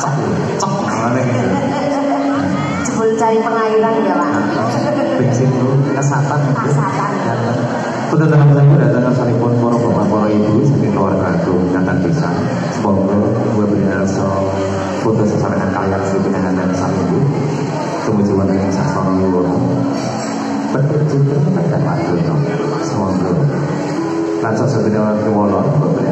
cep namanya gitu. Jebul cari pengairan ya Pak. Bensin itu kesatan. Kesatan. Betul teman-teman datang ke salipun para bapak para ibu saking keluarga agung nyatan desa. Semoga gue berjasa foto sesarengan kalian di pinangan saat itu. Tumuju wonten ing sasana nyuwun. Bercerita pada waktu itu. Semoga langsung sebenarnya kewala berberi